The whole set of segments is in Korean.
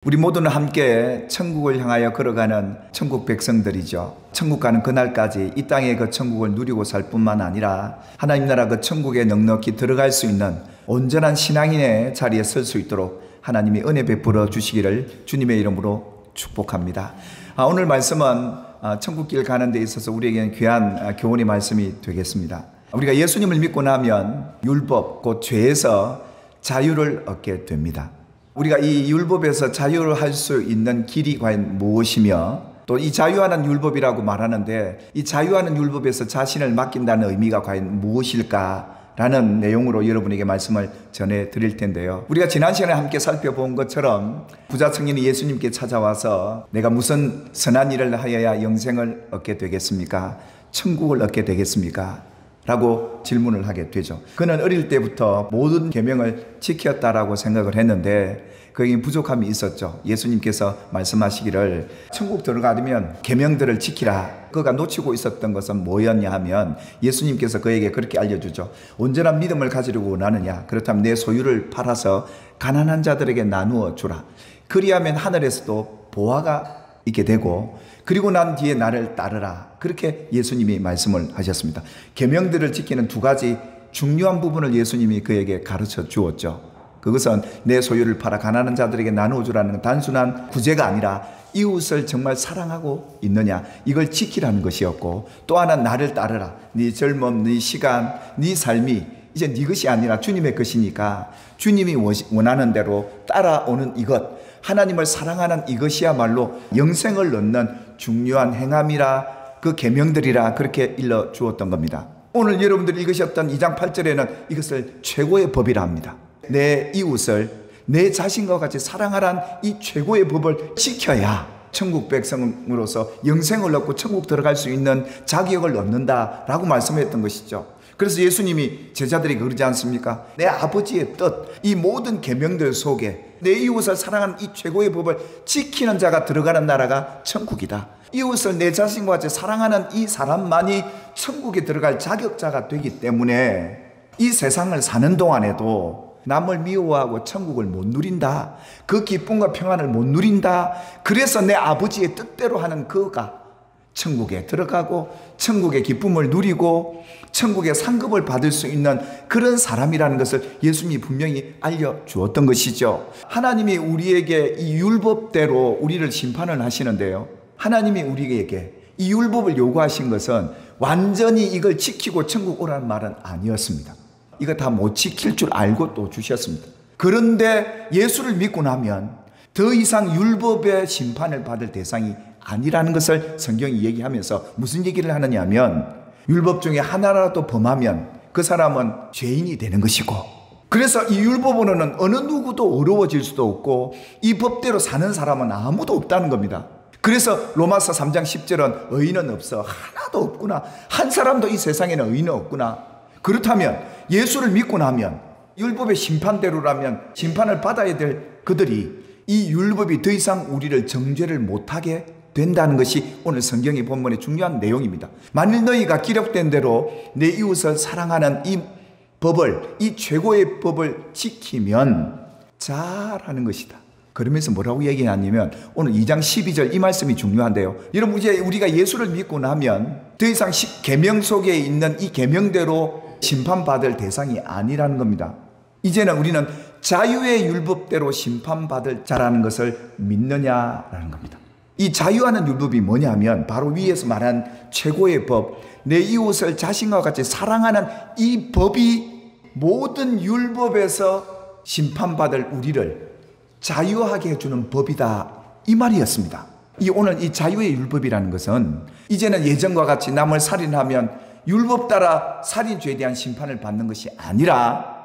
우리 모두는 함께 천국을 향하여 걸어가는 천국 백성들이죠. 천국 가는 그날까지 이 땅의 그 천국을 누리고 살 뿐만 아니라 하나님 나라 그 천국에 넉넉히 들어갈 수 있는 온전한 신앙인의 자리에 설 수 있도록 하나님이 은혜 베풀어 주시기를 주님의 이름으로 축복합니다. 오늘 말씀은 천국길 가는 데 있어서 우리에게는 귀한 교훈의 말씀이 되겠습니다. 우리가 예수님을 믿고 나면 율법, 곧 죄에서 자유를 얻게 됩니다. 우리가 이 율법에서 자유를 할 수 있는 길이 과연 무엇이며, 또 이 자유하는 율법이라고 말하는데 이 자유하는 율법에서 자신을 맡긴다는 의미가 과연 무엇일까라는 내용으로 여러분에게 말씀을 전해드릴 텐데요. 우리가 지난 시간에 함께 살펴본 것처럼 부자 청년이 예수님께 찾아와서 내가 무슨 선한 일을 하여야 영생을 얻게 되겠습니까? 천국을 얻게 되겠습니까? 라고 질문을 하게 되죠. 그는 어릴 때부터 모든 계명을 지켰다라고 생각을 했는데 그에게 부족함이 있었죠. 예수님께서 말씀하시기를 천국 들어가려면 계명들을 지키라. 그가 놓치고 있었던 것은 뭐였냐 하면 예수님께서 그에게 그렇게 알려주죠. 온전한 믿음을 가지려고 원하느냐? 그렇다면 내 소유를 팔아서 가난한 자들에게 나누어 주라. 그리하면 하늘에서도 보화가 있게 되고 그리고 난 뒤에 나를 따르라. 그렇게 예수님이 말씀을 하셨습니다. 계명들을 지키는 두 가지 중요한 부분을 예수님이 그에게 가르쳐 주었죠. 그것은 내 소유를 팔아 가난한 자들에게 나누어 주라는 단순한 구제가 아니라 이웃을 정말 사랑하고 있느냐, 이걸 지키라는 것이었고, 또 하나 나를 따르라. 네 젊음, 네 시간, 네 삶이 이제 네 것이 아니라 주님의 것이니까 주님이 원하는 대로 따라오는 이것, 하나님을 사랑하는 이것이야말로 영생을 얻는 중요한 행함이라, 그 계명들이라 그렇게 일러 주었던 겁니다. 오늘 여러분들이 읽으셨던 2장 8절에는 이것을 최고의 법이라 합니다. 내 이웃을 내 자신과 같이 사랑하란 이 최고의 법을 지켜야 천국 백성으로서 영생을 얻고 천국 들어갈 수 있는 자격을 얻는다라고 말씀했던 것이죠. 그래서 예수님이 제자들에게 그러지 않습니까? 내 아버지의 뜻, 이 모든 계명들 속에 내 이웃을 사랑하는 이 최고의 법을 지키는 자가 들어가는 나라가 천국이다. 이웃을 내 자신과 같이 사랑하는 이 사람만이 천국에 들어갈 자격자가 되기 때문에 이 세상을 사는 동안에도 남을 미워하고 천국을 못 누린다. 그 기쁨과 평안을 못 누린다. 그래서 내 아버지의 뜻대로 하는 그가 천국에 들어가고 천국의 기쁨을 누리고 천국의 상급을 받을 수 있는 그런 사람이라는 것을 예수님이 분명히 알려주었던 것이죠. 하나님이 우리에게 이 율법대로 우리를 심판을 하시는데요, 하나님이 우리에게 이 율법을 요구하신 것은 완전히 이걸 지키고 천국 오라는 말은 아니었습니다. 이거 다 못 지킬 줄 알고 또 주셨습니다. 그런데 예수를 믿고 나면 더 이상 율법의 심판을 받을 대상이 아니라는 것을 성경이 얘기하면서 무슨 얘기를 하느냐 하면, 율법 중에 하나라도 범하면 그 사람은 죄인이 되는 것이고, 그래서 이 율법으로는 어느 누구도 어려워질 수도 없고 이 법대로 사는 사람은 아무도 없다는 겁니다. 그래서 로마서 3장 10절은 의인은 없어, 하나도 없구나, 한 사람도 이 세상에는 의인은 없구나. 그렇다면 예수를 믿고 나면 율법의 심판대로라면 심판을 받아야 될 그들이 이 율법이 더 이상 우리를 정죄를 못하게 된다는 것이 오늘 성경의 본문의 중요한 내용입니다. 만일 너희가 기록된 대로 내 이웃을 사랑하는 이 법을, 이 최고의 법을 지키면 잘하는 것이다. 그러면서 뭐라고 얘기하냐면 오늘 2장 12절 이 말씀이 중요한데요. 여러분, 이제 우리가 예수를 믿고 나면 더 이상 계명 속에 있는 이 계명대로 심판받을 대상이 아니라는 겁니다. 이제는 우리는 자유의 율법대로 심판받을 자라는 것을 믿느냐라는 겁니다. 이 자유하는 율법이 뭐냐면 바로 위에서 말한 최고의 법, 내 이웃을 자신과 같이 사랑하는 이 법이 모든 율법에서 심판받을 우리를 자유하게 해주는 법이다, 이 말이었습니다. 오늘 이 자유의 율법이라는 것은 이제는 예전과 같이 남을 살인하면 율법 따라 살인죄에 대한 심판을 받는 것이 아니라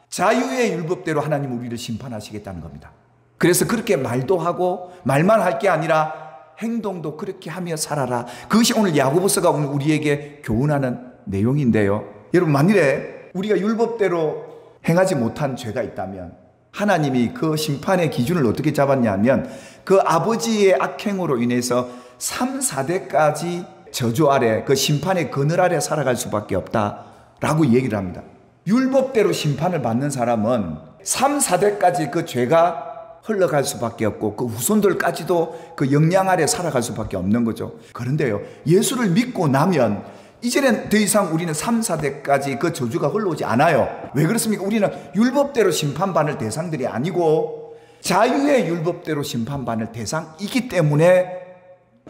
자유의 율법대로 하나님 우리를 심판하시겠다는 겁니다. 그래서 그렇게 말도 하고 말만 할 게 아니라 행동도 그렇게 하며 살아라. 그것이 오늘 야고보서가 오늘 우리에게 교훈하는 내용인데요. 여러분, 만일에 우리가 율법대로 행하지 못한 죄가 있다면 하나님이 그 심판의 기준을 어떻게 잡았냐면 그 아버지의 악행으로 인해서 3, 4대까지 저주 아래, 그 심판의 그늘 아래 살아갈 수밖에 없다라고 얘기를 합니다. 율법대로 심판을 받는 사람은 3, 4대까지 그 죄가 흘러갈 수밖에 없고 그 후손들까지도 그 영향 아래 살아갈 수밖에 없는 거죠. 그런데요, 예수를 믿고 나면 이제는 더 이상 우리는 3, 4대까지 그 저주가 흘러오지 않아요. 왜 그렇습니까? 우리는 율법대로 심판받을 대상들이 아니고 자유의 율법대로 심판받을 대상이기 때문에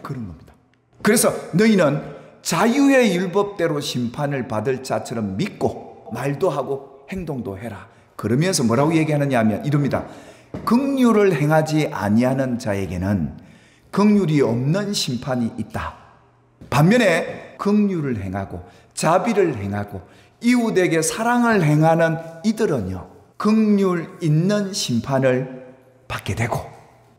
그런 겁니다. 그래서 너희는 자유의 율법대로 심판을 받을 자처럼 믿고 말도 하고 행동도 해라. 그러면서 뭐라고 얘기하느냐 하면 이럽니다. 긍휼을 행하지 아니하는 자에게는 긍휼이 없는 심판이 있다. 반면에 긍휼을 행하고 자비를 행하고 이웃에게 사랑을 행하는 이들은요, 긍휼 있는 심판을 받게 되고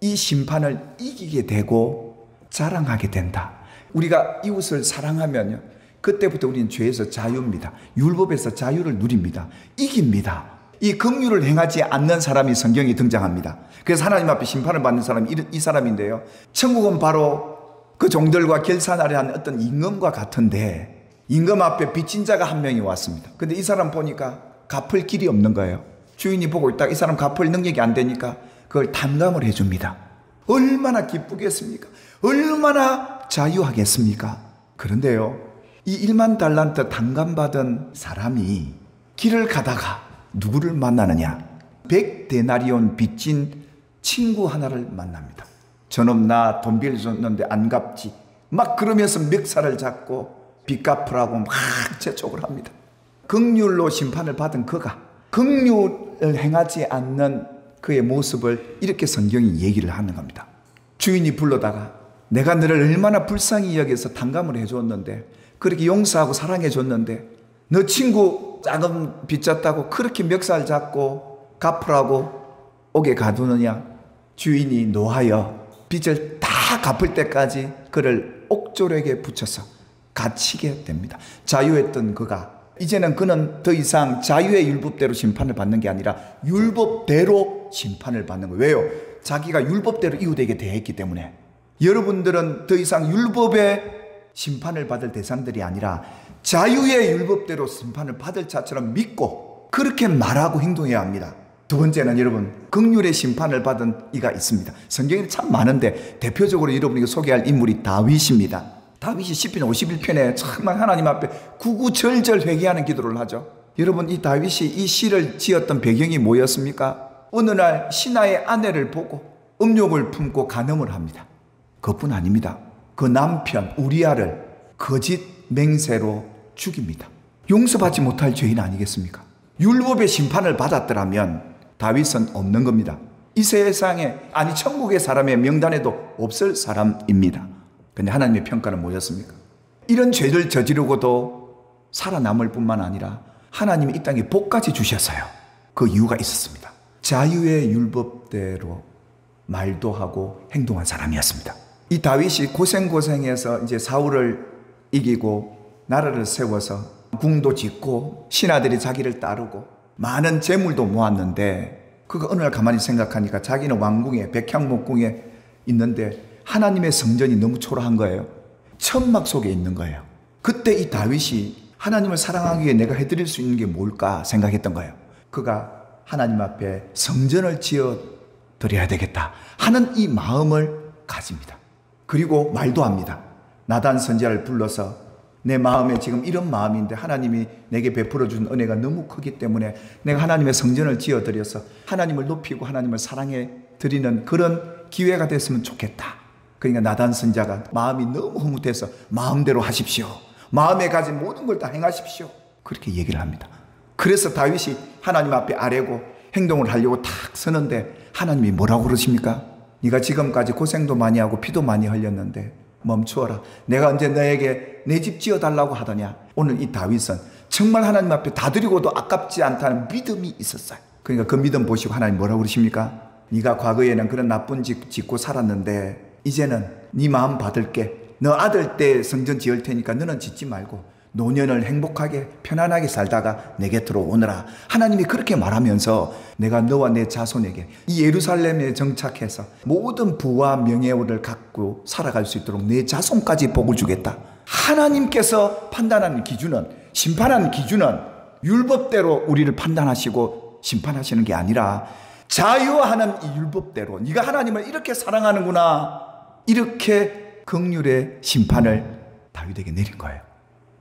이 심판을 이기게 되고 자랑하게 된다. 우리가 이웃을 사랑하면요, 그때부터 우리는 죄에서 자유입니다. 율법에서 자유를 누립니다. 이깁니다. 이 긍휼을 행하지 않는 사람이 성경에 등장합니다. 그래서 하나님 앞에 심판을 받는 사람이 이 사람인데요, 천국은 바로 그 종들과 결산하려 하는 어떤 임금과 같은데, 임금 앞에 빚진 자가 한 명이 왔습니다. 근데 이 사람 보니까 갚을 길이 없는 거예요. 주인이 보고 있다가 이 사람 갚을 능력이 안 되니까 그걸 탕감을 해줍니다. 얼마나 기쁘겠습니까? 얼마나 자유하겠습니까? 그런데요, 이 1만 달란트 탕감받은 사람이 길을 가다가 누구를 만나느냐? 100데나리온 빚진 친구 하나를 만납니다. 저놈 나 돈 빌려줬는데 안 갚지. 막 그러면서 멱살을 잡고 빚 갚으라고 막 재촉을 합니다. 긍휼로 심판을 받은 그가 긍휼을 행하지 않는 그의 모습을 이렇게 성경이 얘기를 하는 겁니다. 주인이 불러다가 내가 너를 얼마나 불쌍히 여겨서 탕감을 해줬는데, 그렇게 용서하고 사랑해줬는데 너 친구 작은 빚 졌다고 그렇게 멱살 잡고 갚으라고 오게 가두느냐? 주인이 노하여 빚을 다 갚을 때까지 그를 옥졸에게 붙여서 갇히게 됩니다. 자유했던 그가 이제는 그는 더 이상 자유의 율법대로 심판을 받는 게 아니라 율법대로 심판을 받는 거예요. 왜요? 자기가 율법대로 이웃에게 대했기 때문에. 여러분들은 더 이상 율법의 심판을 받을 대상들이 아니라 자유의 율법대로 심판을 받을 자처럼 믿고 그렇게 말하고 행동해야 합니다. 두 번째는 여러분, 긍휼의 심판을 받은 이가 있습니다. 성경에 참 많은데 대표적으로 여러분에게 소개할 인물이 다윗입니다. 다윗이 시편 51편에 정말 하나님 앞에 구구절절 회개하는 기도를 하죠. 여러분, 이 다윗이 이 시를 지었던 배경이 뭐였습니까? 어느 날 신하의 아내를 보고 음욕을 품고 간음을 합니다. 그것뿐 아닙니다. 그 남편 우리아를 거짓 맹세로 죽입니다. 용서받지 못할 죄인 아니겠습니까? 율법의 심판을 받았더라면 다윗은 없는 겁니다. 이 세상에, 아니 천국의 사람의 명단에도 없을 사람입니다. 근데 하나님의 평가는 뭐였습니까? 이런 죄를 저지르고도 살아남을 뿐만 아니라 하나님이 이 땅에 복까지 주셨어요. 그 이유가 있었습니다. 자유의 율법대로 말도 하고 행동한 사람이었습니다. 이 다윗이 고생해서 이제 사울을 이기고 나라를 세워서 궁도 짓고 신하들이 자기를 따르고 많은 재물도 모았는데, 그가 어느 날 가만히 생각하니까 자기는 왕궁에, 백향목궁에 있는데 하나님의 성전이 너무 초라한 거예요. 천막 속에 있는 거예요. 그때 이 다윗이 하나님을 사랑하기 위해 내가 해드릴 수 있는 게 뭘까 생각했던 거예요. 그가 하나님 앞에 성전을 지어 드려야 되겠다 하는 이 마음을 가집니다. 그리고 말도 합니다. 나단 선지자를 불러서 내 마음에 지금 이런 마음인데 하나님이 내게 베풀어 준 은혜가 너무 크기 때문에 내가 하나님의 성전을 지어 드려서 하나님을 높이고 하나님을 사랑해 드리는 그런 기회가 됐으면 좋겠다. 그러니까 나단 선지자가 마음이 너무 흐뭇해서 마음대로 하십시오. 마음에 가진 모든 걸 다 행하십시오. 그렇게 얘기를 합니다. 그래서 다윗이 하나님 앞에 아뢰고 행동을 하려고 탁 서는데 하나님이 뭐라고 그러십니까? 네가 지금까지 고생도 많이 하고 피도 많이 흘렸는데 멈추어라. 내가 언제 너에게 내 집 지어달라고 하더냐. 오늘 이 다윗은 정말 하나님 앞에 다 드리고도 아깝지 않다는 믿음이 있었어요. 그러니까 그 믿음 보시고 하나님 뭐라고 그러십니까? 네가 과거에는 그런 나쁜 집 짓고 살았는데 이제는 네 마음 받을게. 너 아들 때 성전 지을 테니까 너는 짓지 말고 노년을 행복하게 편안하게 살다가 내 곁으로 오너라. 하나님이 그렇게 말하면서 내가 너와 내 자손에게 이 예루살렘에 정착해서 모든 부와 명예를 갖고 살아갈 수 있도록 내 자손까지 복을 주겠다. 하나님께서 판단하는 기준은, 심판하는 기준은 율법대로 우리를 판단하시고 심판하시는 게 아니라 자유하는 이 율법대로 네가 하나님을 이렇게 사랑하는구나, 이렇게 긍휼의 심판을 다윗에게 내린 거예요.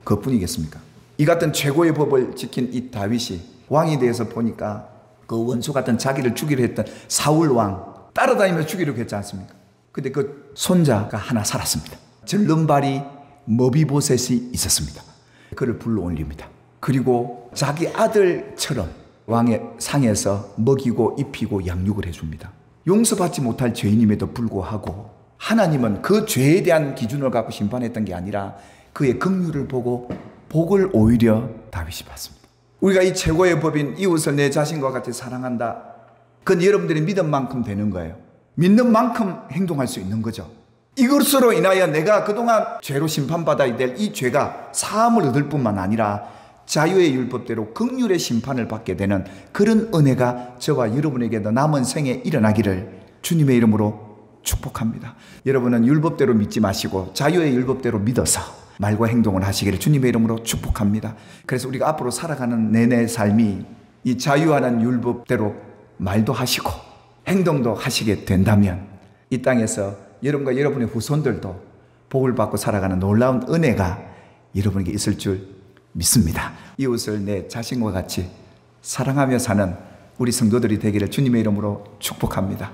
그것뿐이겠습니까? 이 같은 최고의 법을 지킨 이 다윗이 왕이 돼서 보니까 그 원수 같은 자기를 죽이려 했던 사울 왕 따라다니면서 죽이려고 했지 않습니까? 근데 그 손자가 하나 살았습니다. 절름발이 머비보셋이 있었습니다. 그를 불러올립니다. 그리고 자기 아들처럼 왕의 상에서 먹이고 입히고 양육을 해줍니다. 용서받지 못할 죄인임에도 불구하고 하나님은 그 죄에 대한 기준을 갖고 심판했던 게 아니라 그의 긍휼을 보고 복을 오히려 다윗이 받습니다. 우리가 이 최고의 법인 이웃을 내 자신과 같이 사랑한다, 그건 여러분들이 믿은 만큼 되는 거예요. 믿는 만큼 행동할 수 있는 거죠. 이것으로 인하여 내가 그동안 죄로 심판받아야 될 이 죄가 사함을 얻을 뿐만 아니라 자유의 율법대로 긍휼의 심판을 받게 되는 그런 은혜가 저와 여러분에게도 남은 생에 일어나기를 주님의 이름으로 축복합니다. 여러분은 율법대로 믿지 마시고 자유의 율법대로 믿어서 말과 행동을 하시기를 주님의 이름으로 축복합니다. 그래서 우리가 앞으로 살아가는 내내 삶이 이 자유하는 율법대로 말도 하시고 행동도 하시게 된다면 이 땅에서 여러분과 여러분의 후손들도 복을 받고 살아가는 놀라운 은혜가 여러분에게 있을 줄 믿습니다. 이웃을 내 자신과 같이 사랑하며 사는 우리 성도들이 되기를 주님의 이름으로 축복합니다.